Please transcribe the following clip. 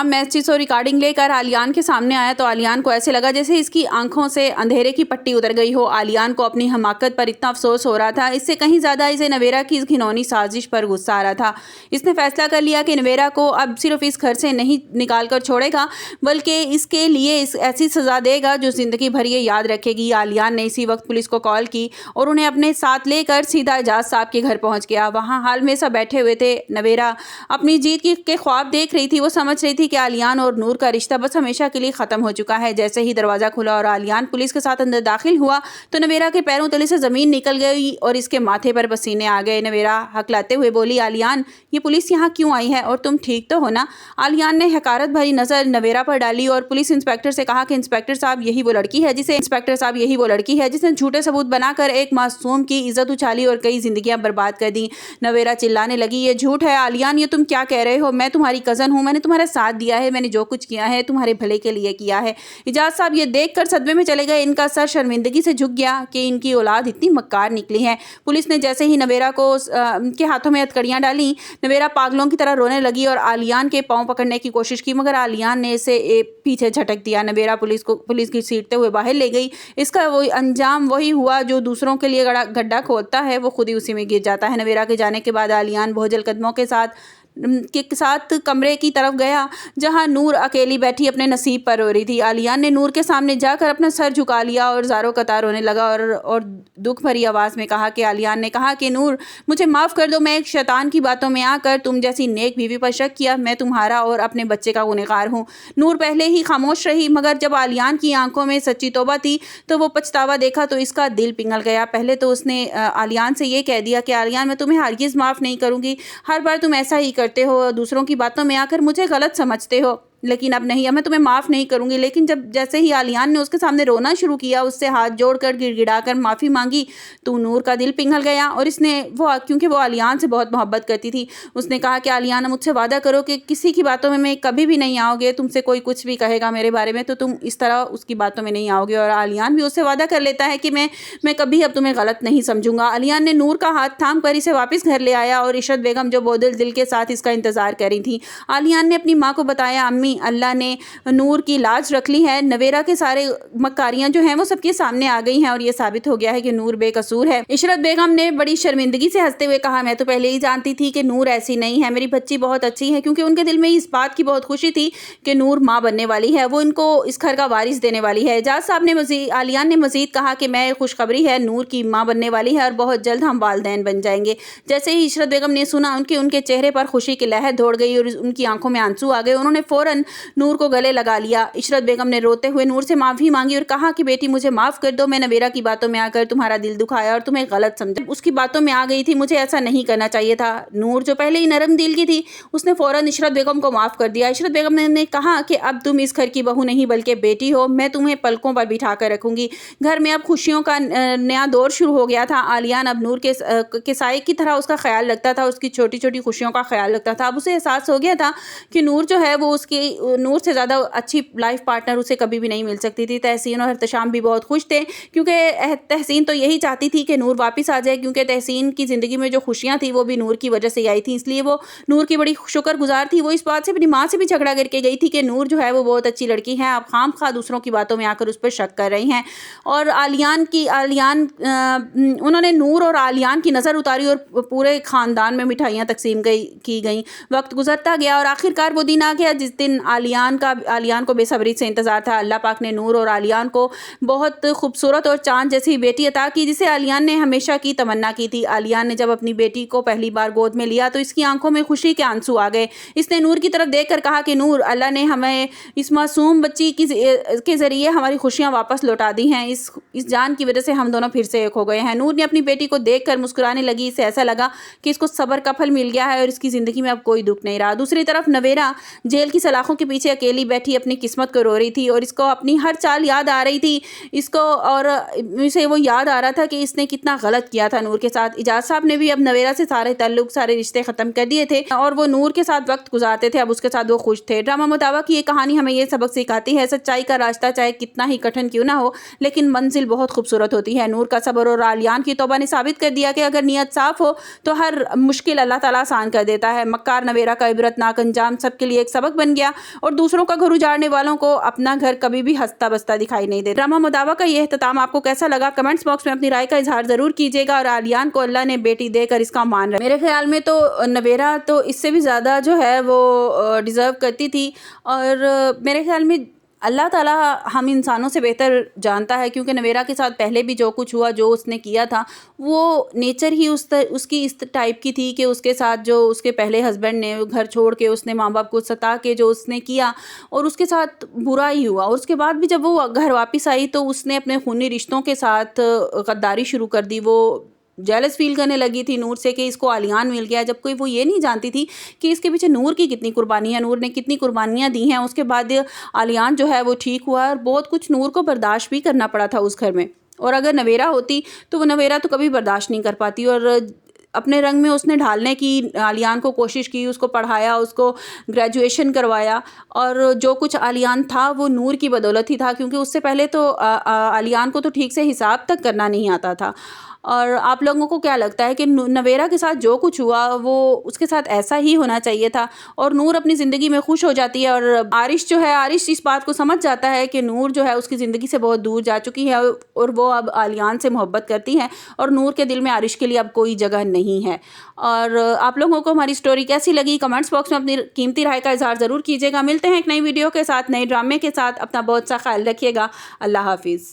तमाम मैसेज और रिकॉर्डिंग लेकर आलियान के सामने आया तो आलियान को ऐसे लगा जैसे इसकी आंखों से अंधेरे की पट्टी उतर गई हो। आलियान को अपनी हमाकत पर इतना अफसोस हो रहा था, इससे कहीं ज़्यादा इसे नवेरा की इस घिनौनी साजिश पर गुस्सा आ रहा था। इसने फैसला कर लिया कि नवेरा को अब सिर्फ इस घर से नहीं निकाल कर छोड़ेगा, बल्कि इसके लिए ऐसी सज़ा देगा जो ज़िंदगी भर ये याद रखेगी। आलियान ने इसी वक्त पुलिस को कॉल की और उन्हें अपने साथ लेकर सीधा एजाज साहब के घर पहुँच गया। वहाँ हाल में सब बैठे हुए थे। नवेरा अपनी जीत के ख्वाब देख रही थी। वो समझ रही थी कि आलियान और नूर का रिश्ता बस हमेशा के लिए ख़त्म हो चुका है। जैसे ही दरवाज़ा खुला और आलियान पुलिस के साथ अंदर दाखिल हुआ तो नवेरा के पैरों तले से ज़मीन निकल गई और इसके माथे पर पसीने आ गए। नवेरा हकलाते हुए बोली, आलियान, ये पुलिस यहाँ क्यों आई है और तुम ठीक तो हो ना? आलियान ने हकारत भरी नज़र नवेरा पर डाली और पुलिस इंस्पेक्टर से कहा कि इंस्पेक्टर साहब यही वो लड़की है जिसने झूठे सबूत बनाकर एक मासूम की इज्जत उछाली और कई जिंदगियां बर्बाद कर दी। नवेरा चिल्लाने लगी, ये झूठ है आलियान, ये तुम क्या कह रहे हो? मैं तुम्हारी कज़न हूँ, मैंने तुम्हारा साथ दिया है, मैंने जो कुछ किया है तुम्हारे भले के लिए किया है। एजाज साहब ये देखकर सदमे में चले गए। इनका सर शर्मिंदगी से झुक गया कि इनकी औलाद इतनी मक्कार निकली है। पुलिस ने जैसे ही नवेरा के हाथों में हथकड़ियाँ डाली, नवेरा पागलों की तरह रोने लगी और आलियान के पाँव पकड़ने की कोशिश की, मगर आलियान ने इसे पीछे झटक दिया। नवेरा पुलिस की सीटते हुए बाहर ले गई। इसका वही अंजाम वही हुआ जो दूसरों के लिए गड्ढा खोदता है, वो खुद ही उसी में गिर जाता है। नवेरा के जाने के बाद आलियान बोझल कदमों के साथ कमरे की तरफ गया जहां नूर अकेली बैठी अपने नसीब पर रो रही थी। आलियान ने नूर के सामने जाकर अपना सर झुका लिया और ज़ारो कतार रोने लगा और दुख भरी आवाज़ में कहा कि आलियान ने कहा कि नूर, मुझे माफ़ कर दो, मैं एक शैतान की बातों में आकर तुम जैसी नेक बीवी पर शक किया। मैं तुम्हारा और अपने बच्चे का गुनहगार हूँ। नूर पहले ही खामोश रही, मगर जब आलियान की आंखों में सच्ची तौबा थी तो वो पछतावा देखा तो इसका दिल पिघल गया। पहले तो उसने आलियान से ये कह दिया कि आलियान, मैं तुम्हें हरगिज़ माफ़ नहीं करूँगी, हर बार तुम ऐसा ही करते हो, दूसरों की बातों में आकर मुझे गलत समझते हो, लेकिन अब नहीं, अब मैं तुम्हें माफ़ नहीं करूँगी। लेकिन जैसे ही आलियान ने उसके सामने रोना शुरू किया, उससे हाथ जोड़कर गिड़गिड़ाकर माफ़ी मांगी तो नूर का दिल पिघल गया और क्योंकि वो आलियान से बहुत मोहब्बत करती थी, उसने कहा कि आलियान, मुझसे वादा करो कि किसी की बातों में मैं कभी भी नहीं आओगे। तुमसे कोई कुछ भी कहेगा मेरे बारे में तो तुम इस तरह उसकी बातों में नहीं आओगे। और आलियान भी उससे वादा कर लेता है कि मैं कभी अब तुम्हें गलत नहीं समझूंगा। आलियान ने नूर का हाथ थाम कर इसे वापस घर ले आया और इशरत बेगम जो बोदिल दिल के साथ इसका इंतज़ार कर रही थी। आलियान ने अपनी माँ को बताया, अम्मी, अल्लाह ने नूर की लाज रख ली है। नवेरा के सारे मक्कारियां जो हैं वो सबके सामने आ गई हैं और ये साबित हो गया है कि नूर बेकसूर है। इशरत बेगम ने बड़ी शर्मिंदगी से हंसते हुए कहा, मैं तो पहले ही जानती थी कि नूर ऐसी नहीं है, मेरी बच्ची बहुत अच्छी है, क्योंकि उनके दिल में इस बात की बहुत खुशी थी कि नूर माँ बनने वाली है, वो इनको इस घर का वारिस देने वाली है। एजाज साहब ने आलियान ने मजीद कहा कि मैं खुशखबरी है, नूर की माँ बनने वाली है और बहुत जल्द हम वालिदैन बन जाएंगे। जैसे ही इशरत बेगम ने सुना उनके चेहरे पर खुशी की लहर दौड़ गई और उनकी आंखों में आंसू आ गए। उन्होंने फौरन नूर को गले लगा लिया। इशरत बेगम ने रोते हुए नूर से माफ़ी मांगी और कहा कि बेटी, मुझे माफ़ कर दो, मैं नवेरा की बातों में आकर तुम्हारा दिल दुखाया और तुम्हें गलत समझा, उसकी बातों में आ गई थी, मुझे ऐसा नहीं करना चाहिए था। नूर जो पहले ही नरम दिल की थी, उसने फौरन इशरत बेगम को माफ़ कर दिया। इशरत बेगम ने कहा कि अब तुम इस घर की बहू नहीं बल्कि बेटी हो, मैं तुम्हें पलकों पर बिठा कर रखूंगी। घर में अब खुशियों का नया दौर शुरू हो गया था। आलियान अब नूर के साए की तरह उसका ख्याल रखता था, उसकी छोटी छोटी खुशियों का ख्याल रखता था। अब उसे एहसास हो गया था कि नूर जो है वो नूर से ज़्यादा अच्छी लाइफ पार्टनर उसे कभी भी नहीं मिल सकती थी। तहसीन और एहतशाम भी बहुत खुश थे, क्योंकि तहसीन तो यही चाहती थी कि नूर वापस आ जाए, क्योंकि तहसीन की ज़िंदगी में जो खुशियाँ थी वो भी नूर की वजह से आई थी, इसलिए वो नूर की बड़ी शुक्रगुजार थी। वो इस बात से अपनी माँ से भी झगड़ा करके गई थी कि नूर जो है वो बहुत अच्छी लड़की है, आप खामखा दूसरों की बातों में आकर उस पर शक कर रही हैं। और उन्होंने नूर और आलियान की नज़र उतारी और पूरे ख़ानदान में मिठाइयाँ तकसीम की गई। वक्त गुजरता गया और आखिरकार वो दिन आ गया जिस दिन आलियान को बेसब्री से इंतज़ार था। अल्लाह पाक ने नूर और आलियान को बहुत खूबसूरत और चांद जैसी बेटी अता की, जिसे आलियान ने हमेशा की तमन्ना की थी। आलियान ने जब अपनी बेटी को पहली बार गोद में लिया तो इसकी आंखों में खुशी के आंसू आ गए। इसने नूर की तरफ देखकर कहा कि नूर, अल्लाह ने हमें इस मासूम बच्ची के ज़रिए हमारी खुशियाँ वापस लौटा दी हैं। इस जान की वजह से हम दोनों फिर से एक हो गए हैं। नूर ने अपनी बेटी को देखकर मुस्कुराने लगी। इसे ऐसा लगा कि इसको सब्र का फल मिल गया है और इसकी ज़िंदगी में अब कोई दुख नहीं रहा। दूसरी तरफ नवेरा जेल की सलाखों के पीछे अकेली बैठी अपनी किस्मत को रो रही थी और इसको अपनी हर चाल याद आ रही थी। इसे वो याद आ रहा था कि इसने कितना गलत किया था नूर के साथ। एजाज साहब ने भी अब नवेरा से सारे ताल्लुक, सारे रिश्ते ख़त्म कर दिए थे और वो नूर के साथ वक्त गुजारते थे। अब उसके साथ वो खुश थे। ड्रामा मुताबिक ये कहानी हमें ये सबक सिखाती है, सच्चाई का रास्ता चाहे कितना ही कठिन क्यों ना हो, लेकिन मंजिल बहुत खूबसूरत होती है। नूर का सब्र और आलियान की तौबा ने साबित कर दिया कि अगर नीयत साफ हो तो हर मुश्किल अल्लाह ताला आसान कर देता है। मक्कार नवेरा का इबरतनाक अंजाम सबके लिए एक सबक बन गया। और दूसरों का घर उजाड़ने वालों को अपना घर कभी भी हंसता बसता दिखाई नहीं दे। ड्रामा मुदावा का ये इख्तिताम आपको कैसा लगा कमेंट्स बॉक्स में अपनी राय का इजहार ज़रूर कीजिएगा। और आलियान को अल्लाह ने बेटी देकर इसका मान रखा। मेरे ख्याल में तो नवेरा तो इससे भी ज़्यादा जो है वो डिज़र्व करती थी। और मेरे ख्याल में अल्लाह ताला हम इंसानों से बेहतर जानता है, क्योंकि नवेरा के साथ पहले भी जो कुछ हुआ, जो उसने किया था, वो नेचर ही उसकी इस टाइप की थी कि उसके साथ जो उसके पहले हस्बैंड ने घर छोड़ के उसने माँ बाप को सता के जो उसने किया और उसके साथ बुरा ही हुआ। और उसके बाद भी जब वो घर वापस आई तो उसने अपने खूनी रिश्तों के साथ गद्दारी शुरू कर दी। वो जेलस फील करने लगी थी नूर से कि इसको आलियान मिल गया, जबकि वो ये नहीं जानती थी कि इसके पीछे नूर की कितनी कुर्बानी है, नूर ने कितनी कुर्बानियाँ दी हैं। उसके बाद आलियान जो है वो ठीक हुआ और बहुत कुछ नूर को बर्दाश्त भी करना पड़ा था उस घर में। और अगर नवेरा होती तो वो नवेरा तो कभी बर्दाश्त नहीं कर पाती। और अपने रंग में उसने ढालने की आलियान को कोशिश की, उसको पढ़ाया, उसको ग्रेजुएशन करवाया। और जो कुछ आलियान था वो नूर की बदौलत ही था, क्योंकि उससे पहले तो आलियान को तो ठीक से हिसाब तक करना नहीं आता था। और आप लोगों को क्या लगता है कि नवेरा के साथ जो कुछ हुआ वो उसके साथ ऐसा ही होना चाहिए था और नूर अपनी ज़िंदगी में खुश हो जाती है? और आरिश जो है, आरिश इस बात को समझ जाता है कि नूर जो है उसकी ज़िंदगी से बहुत दूर जा चुकी है और वो अब आलियान से मोहब्बत करती हैं और नूर के दिल में आरिश के लिए अब कोई जगह नहीं है। और आप लोगों को हमारी स्टोरी कैसी लगी कमेंट्स बॉक्स में अपनी कीमती राय का इजहार ज़रूर कीजिएगा। मिलते हैं एक नई वीडियो के साथ, नए ड्रामे के साथ। अपना बहुत सा ख्याल रखिएगा। अल्लाह हाफिज़।